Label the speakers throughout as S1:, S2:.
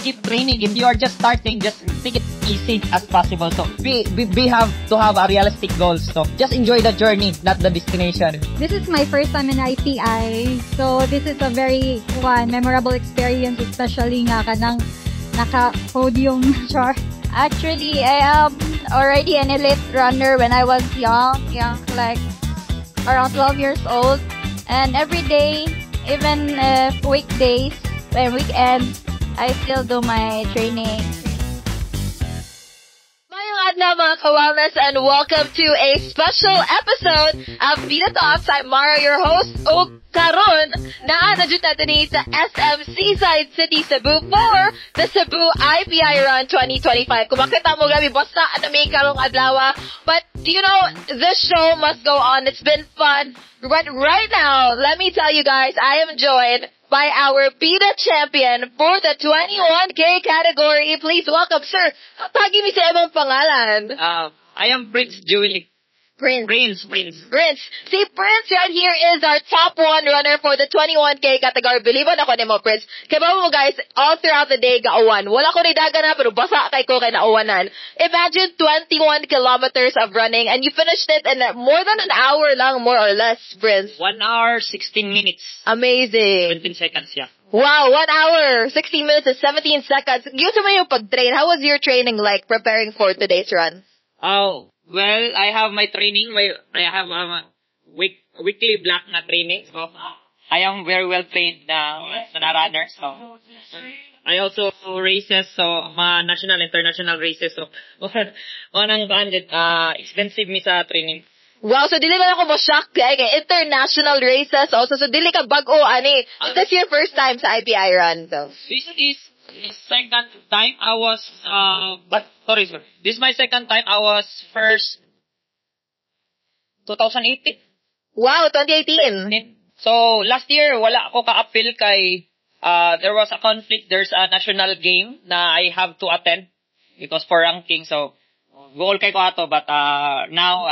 S1: keep training. If you are just starting, just take it easy as possible. So we have to have a realistic goals. So just enjoy the journey, not the destination.
S2: This is my first time in IPI. So this is a very memorable experience, especially nga kanang naka-podium char.
S3: Actually, I am already an elite runner when I was young, like around 12 years old. And every day, even weekdays and weekends, I still do my training.
S4: Adlaw mga ka-wellness, and welcome to a special episode of Bida Talks. I'm Mara, your host. O karon, naanadyo natin sa SM Seaside City, Cebu for the Cebu IPI Run 2025. Kung makita mo gabi, basta may karong adlaw. But, you know, this show must go on. It's been fun. But right now, let me tell you guys, I am joined by our PIDA champion for the 21K category. Please welcome, sir. Tagi mi sa imong pangalan.
S1: I am Prince Julie. Prince.
S4: See, Prince right here is our top one runner for the 21K category. Believe on ako nimo, Prince. Kaya ba mo guys, all throughout the day, gaawan. Wala ko nidagan na, pero basa kay ko kay nauwanan. Imagine 21 kilometers of running, and you finished it in more than an hour lang, more or less, Prince.
S1: 1 hour, 16 minutes.
S4: Amazing.
S1: 17 seconds, yeah.
S4: Wow, 1 hour, 16 minutes, and 17 seconds. Gusto mo yung pag-train. How was your training like preparing for today's run?
S1: Oh, well, I have my training. I have weekly block na training. So, I am very well trained na runner. So, I also races. So, mga national, international races. So, manang expensive mi sa training.
S4: Wow, so dili ba ako mo-shock kay international races also. So, dili ka bag-o, ani. This your first time sa IPI run. So.
S1: This is second time I was, sorry. This is my second time I was first 2018.
S4: Wow, 2018.
S1: So, last year, wala ako ka-appeal kay, there was a conflict. There's a national game na I have to attend because for ranking. So, goal kay ko ato, but now,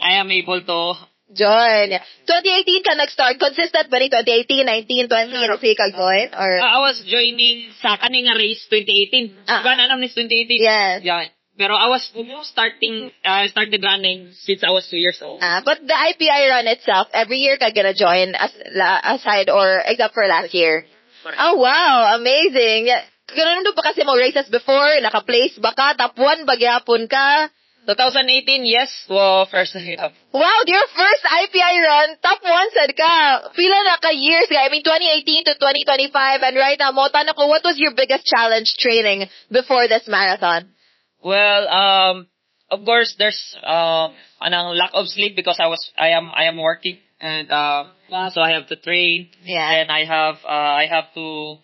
S1: I am able to
S4: join. 2018 ka nag-start. Consistent ba ni 2018, 19, 20? Ano ka join? Or?
S1: I was joining sa kaning race 2018. Diba na naman is 2018?
S4: Yes.
S1: Yeah. Pero I was started running since I was 2 years old.
S4: But the IPI run itself, every year ka gonna join aside or except for last year?
S1: Correct.
S4: Oh, wow. Amazing. Ganun pa kasi mo races before, naka-place ba ka? Top 1 ba gyapon ka?
S1: 2018, yes. Well, first.
S4: Wow, your first IPI run, top 1 said ka. Pila na ka years ka? I mean, 2018 to 2025, and right now, mo tanong ko, what was your biggest challenge training before this marathon?
S1: Well, of course, there's anong lack of sleep because I am working, and so I have to train.
S4: Yeah.
S1: And I have to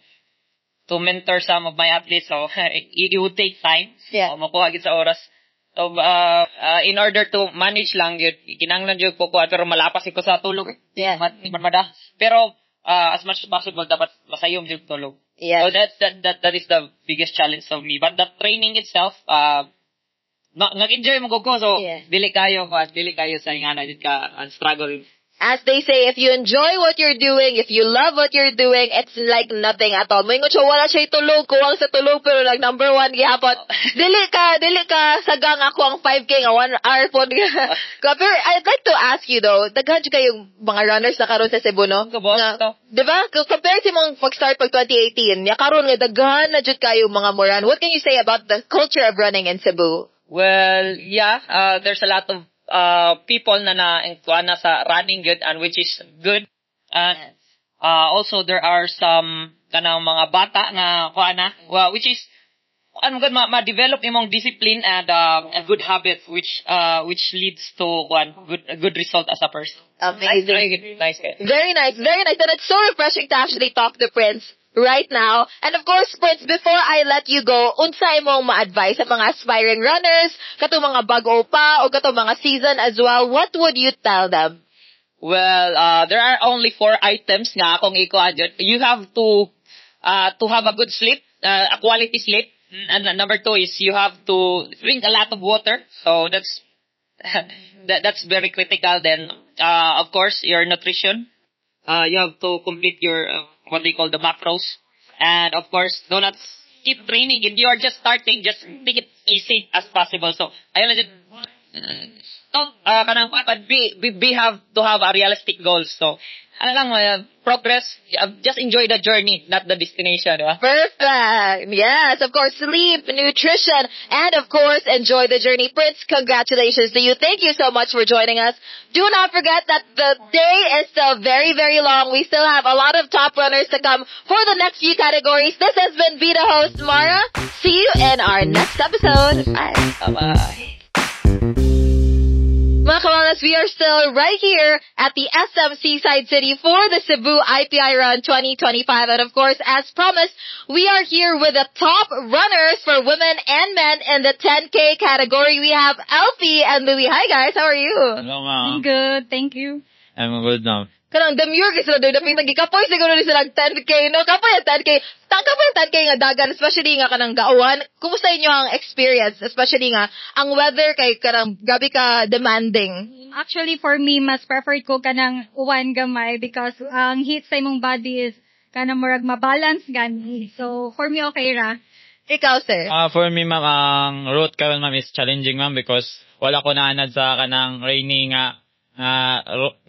S1: mentor some of my athletes, so it would take time.
S4: Yeah.
S1: Makuha gid sa oras. So, in order to manage lang yun, kinanglan yun po ko, pero malapas ko sa tulog.
S4: Yeah.
S1: Mada. Pero, as much as possible, dapat masayom yung tulog.
S4: Yeah.
S1: So, that is the biggest challenge of me. But the training itself, nag-enjoy mo ko, so,
S4: yeah.
S1: dili kayo sa ingana, dili ka, struggle.
S4: As they say, if you enjoy what you're doing, if you love what you're doing, it's like nothing at all. Moingon siya, wala siya tulog, kuwang sa tulog, pero like number 1, gihapon. Dili ka, sagang ako ang 5K, nga 1 hour po. Pero I'd like to ask you though, daghan siya kayong mga runners na karon sa Cebu, no? Diba? Compare si mong pag-start pag 2018, ya karon nga daghan na jud kayo mga moran. What can you say about the culture of running in Cebu?
S1: Well, yeah, there's a lot of people na sa running good, and which is good. And also there are some kanang mga bata nga which is good ma-develop imong discipline and a good habit which leads to good result as a person.
S4: Amazing.
S1: Nice.
S4: Very nice. And it's so refreshing to actually talk to Prince right now. And of course, Prince, before I let you go, unsay mong ma-advise sa mga aspiring runners, katong mga bago pa, o katong mga season as well, what would you tell them?
S1: Well, there are only 4 items nga akong ikuadyo. You have to have a good sleep, a quality sleep. And number 2 is you have to drink a lot of water. So that's very critical. Then, of course, your nutrition. You have to complete your what they call the macros, and of course, do not keep training. If you are just starting, just take it easy as possible. So, ayun lang dyan. Kanang we have to have a realistic goals. So, progress, just enjoy the journey, not the destination, di ba?
S4: Perfect. Yes, of course, sleep, nutrition, and of course, enjoy the journey. Prince, congratulations to you. Thank you so much for joining us. Do not forget that the day is still very, very long. We still have a lot of top runners to come for the next few categories. This has been Vita host Mara. See you in our next episode. Bye.
S1: Bye-bye.
S4: Mga Kawalnas, we are still right here at the SM Seaside City for the Cebu IPI Run 2025. And of course, as promised, we are here with the top runners for women and men in the 10K category. We have Alfie and Louie. Hi guys, how are you?
S5: Hello, ma'am.
S2: I'm good, thank you.
S5: I'm good now.
S4: Kanang demure kasi sila doon. Napitang gikapoy siguro ni sila 10K. No? Kapoy ang 10K. Tangka po yung 10K nga dagan. Especially nga kanang gaawan. Kumusta inyo ang experience? Especially nga, ang weather kay kanang gabi ka demanding.
S2: Actually, for me, mas preferred ko kanang uwan gamay because ang heat sa imong body is kanang murag mabalance gani. So, for me, okay ra.
S4: Ikaw, sir?
S5: For me, ma'am, ang route karon ma'am is challenging, ma'am, because wala ko naanad sa kanang rainy nga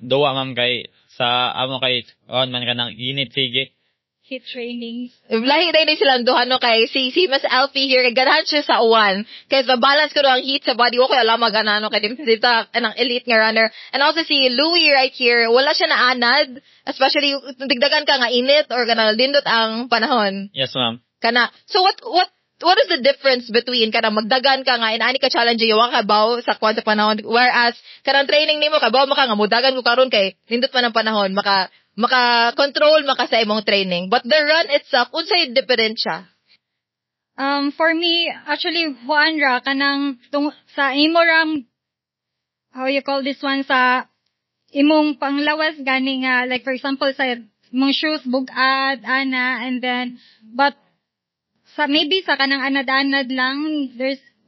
S5: duwa, ma'am, kay sa amo kay man kanang init sige.
S2: Heat training.
S4: Lahi na silang duha no kay si Mas Alfie here. Ganahan siya sa uwan. Kaya balance ko ang heat sa body. Wala ko alam magana kay dito ang elite nga runner. And also si Louie right here. Wala siya naanad. Especially digdagan ka nga init or kanang lindot ang panahon.
S5: Yes, ma'am.
S4: Kana. So what is the difference between kanang magdagan ka nga inaani ka challenge yung kabaw sa kwan sa panahon, whereas kanang training nimo kabaw maka nga mudagan ko karon kay lindot man ang panahon maka-control maka sa imong training. But the run itself, unsay diferensya?
S2: For me, actually, huan ra, kanang, sa imo ram, how you call this one, sa imong panglawas gani nga, like for example, sa imong shoes, bugad, ana, and then, but, maybe sa kanang anad-anad lang,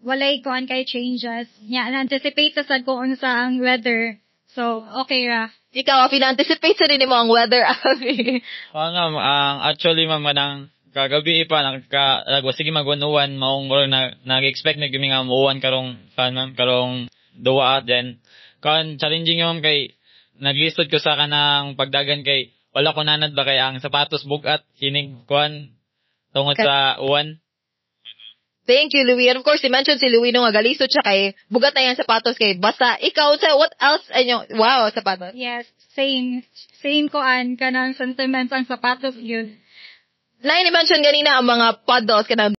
S2: walay kuan kay changes. Na-anticipate sa sad ko unsa ang weather. So, okay ra.
S4: Ikaw, pina-anticipate sa rin mo ang weather, Abby.
S5: Actually, ma'am, kanang kagabi pa, sige magwanuwan, maong nag-expect na gumi nga muuwan karong duwa at then, challenging yung ma'am kay, naglisod ko sa kanang pagdagan kay, wala ko nanad ba kay ang sapatos bugat, hinig kuan, tungod sa uwan.
S4: Thank you, Louie. And of course, i-mention si Louie nung agalisod siya kay bugat na yung sapatos kay basa. Ikaw, what else? Wow, sapatos.
S2: Yes, same. Same ko kanang sentiments ang sapatos yun.
S4: Na i-mention ganina ang mga puddles, kanang